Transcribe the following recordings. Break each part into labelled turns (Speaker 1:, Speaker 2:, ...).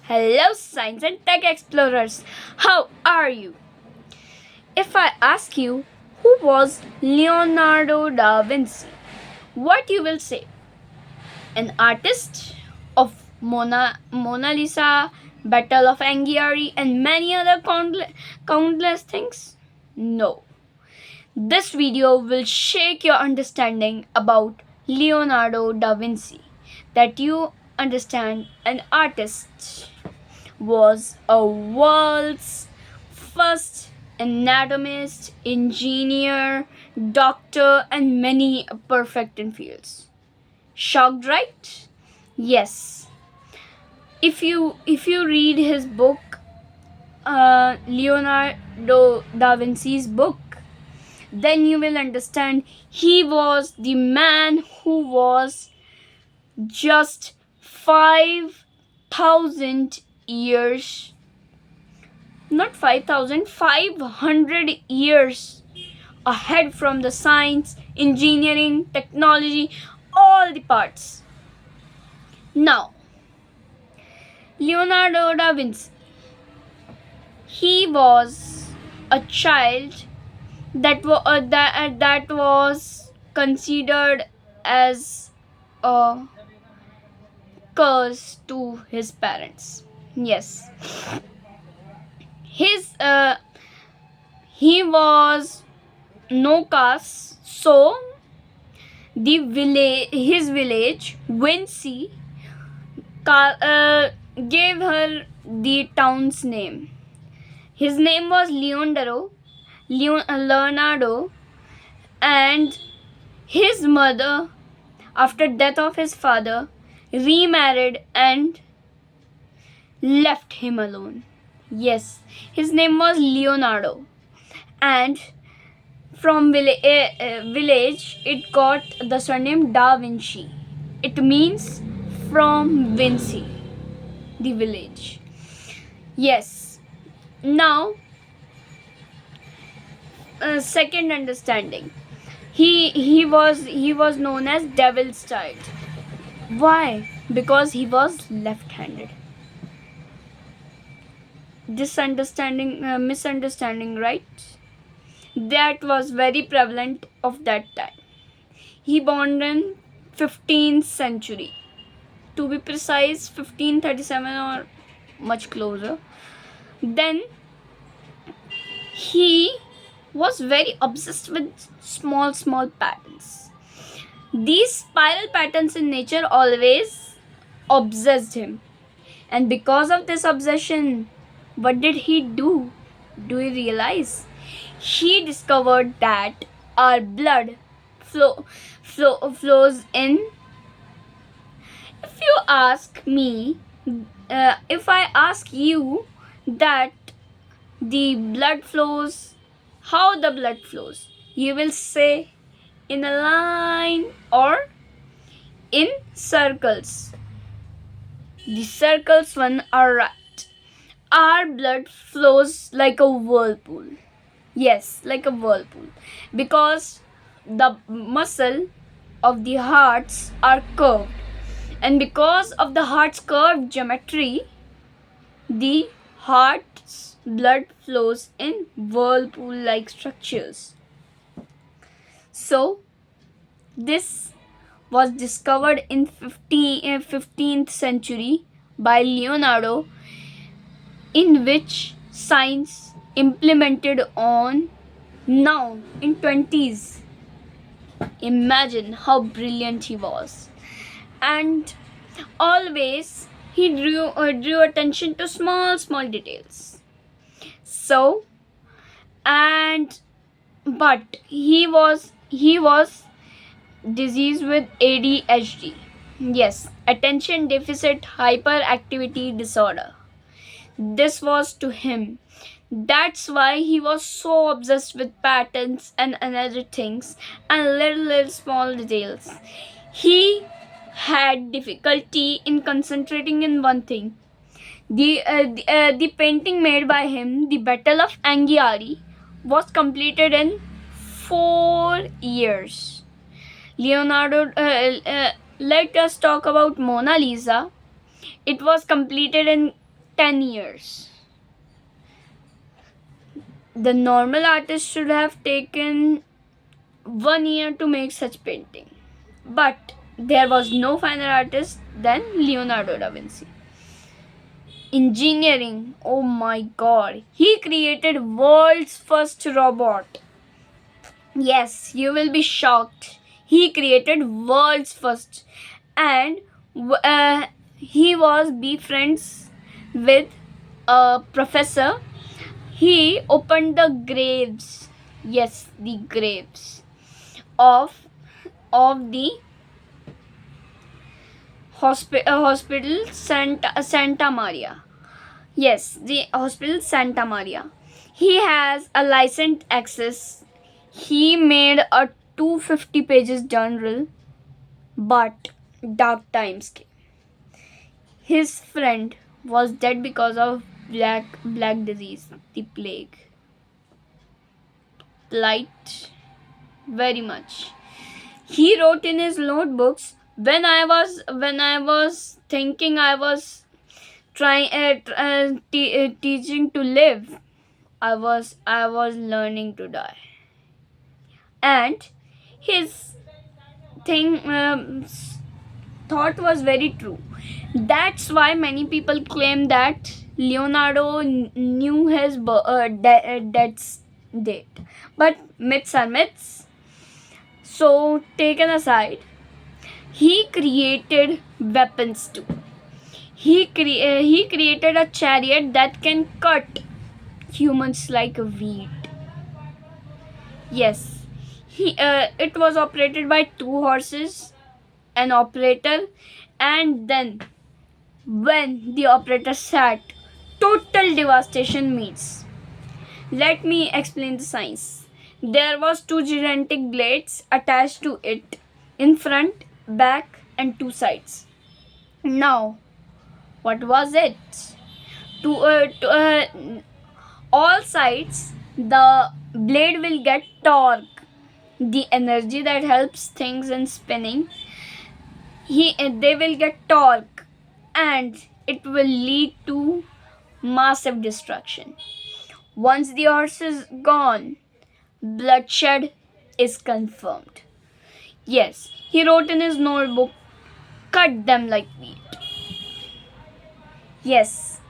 Speaker 1: Hello, science and tech explorers. How are you? If I ask you who was Leonardo da Vinci, what you will say? An artist of Mona Lisa, Battle of Anghiari, and many other countless things? No. This video will shake your understanding about Leonardo da Vinci, that you understand an artist was a world's first anatomist, engineer, doctor, and many perfect in fields. Shocked, right? Yes. If you read his book, Leonardo da Vinci's book, then you will understand he was the man who was just 5,000 years, not 5,000, 500 years ahead from the science, engineering, technology, all the parts. Now, Leonardo da Vinci, he was a child that was considered as a curse to his parents. Yes, he was no caste, so his village Vinci gave her the town's name. His name was Leonardo, and his mother, after death of his father, remarried and left him alone. Yes, his name was Leonardo, and from village it got the surname Da Vinci. It means from Vinci, the village. Yes. Now, second understanding. He was known as Devil's Child. Why? Because he was left-handed. Misunderstanding, right? That was very prevalent of that time. He born in 15th century. To be precise, 1537 or much closer. Then he was very obsessed with small patterns. These spiral patterns in nature always obsessed him. And because of this obsession, what did he do? Do you realize? He discovered that our blood flows in. If you ask me, if I ask you that the blood flows, how the blood flows, you will say in a line or in circles. The circles one are right. Our blood flows like a whirlpool. Yes, like a whirlpool. Because the muscle of the hearts are curved. And because of the heart's curved geometry, the heart's blood flows in whirlpool-like structures. So, this was discovered in 15th century by Leonardo, in which science implemented on now in 20s. Imagine how brilliant he was. And always he drew attention to small details. So, and but he was diseased with ADHD. Yes, attention deficit hyperactivity disorder. This was to him. That's why he was so obsessed with patterns and other things and little small details. He had difficulty in concentrating in one thing. The painting made by him, the Battle of Anghiari, was completed in 4 years. Let us talk about Mona Lisa. It was completed in 10 years. The normal artist should have taken 1 year to make such painting. But there was no finer artist than Leonardo da Vinci. Engineering, oh my god, he created world's first robot. Yes, you will be shocked. He created world's first, and he was befriends with a professor. He opened the graves. Yes, the graves of the hospital Santa Maria. Yes, the hospital Santa Maria. He has a licensed access. He made a 250 pages journal, but dark times came. His friend was dead because of black disease, the plague. Light very much. He wrote in his notebooks, when I was thinking I was trying teaching to live, I was learning to die. And his thing thought was very true. That's why many people claim that Leonardo knew his death's date. But myths are myths. So, taken aside, he created weapons too. He created a chariot that can cut humans like a weed. Yes, it was operated by two horses, an operator, and then when the operator sat, total devastation meets. Let me explain the science. There was two gigantic blades attached to it in front, back, and two sides. Now, what was it? To all sides, the blade will get torque, the energy that helps things in spinning. They will get torque, and it will lead to massive destruction. Once the horse is gone, bloodshed is confirmed. Yes, he wrote in his notebook, cut them like wheat. Yes.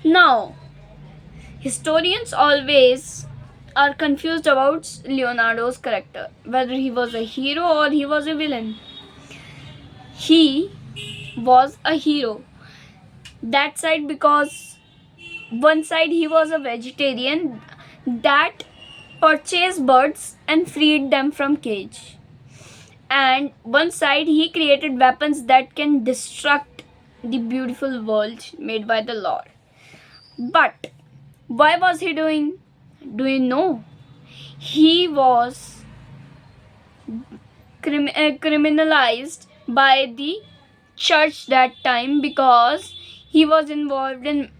Speaker 1: Now, historians always are confused about Leonardo's character, whether he was a hero or he was a villain. He was a hero. That side, because one side he was a vegetarian that purchased birds and freed them from cage, and one side he created weapons that can destruct the beautiful world made by the Lord. But why was he doing? Do you know? He was criminalized by the church that time because he was involved in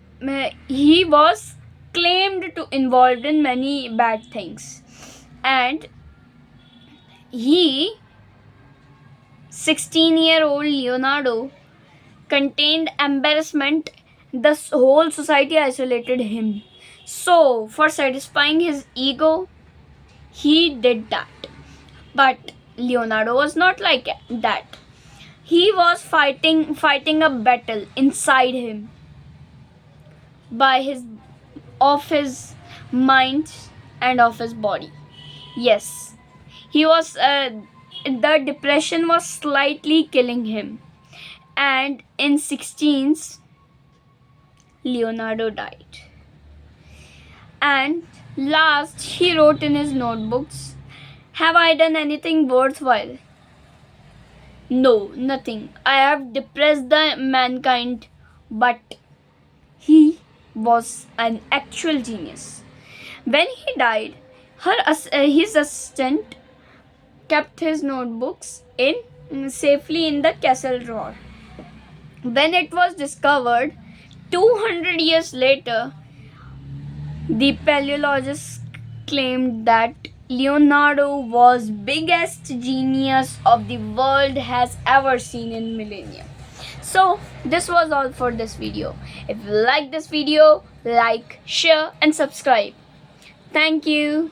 Speaker 1: he was claimed to involved in many bad things, and he 16-year-old Leonardo contained embarrassment. The whole society isolated him. So, for satisfying his ego, he did that. But Leonardo was not like that. He was fighting a battle inside him by his mind and of his body. Yes, he was the depression was slightly killing him, and in 16s Leonardo died. And last, he wrote in his notebooks, have I done anything worthwhile? No, nothing. I have depressed the mankind. But he was an actual genius. When he died, his assistant kept his notebooks safely in the castle drawer. When it was discovered 200 years later, the paleologists claimed that Leonardo was biggest genius of the world has ever seen in millennia. So this was all for this video. If you like this video, like, share and subscribe. Thank you.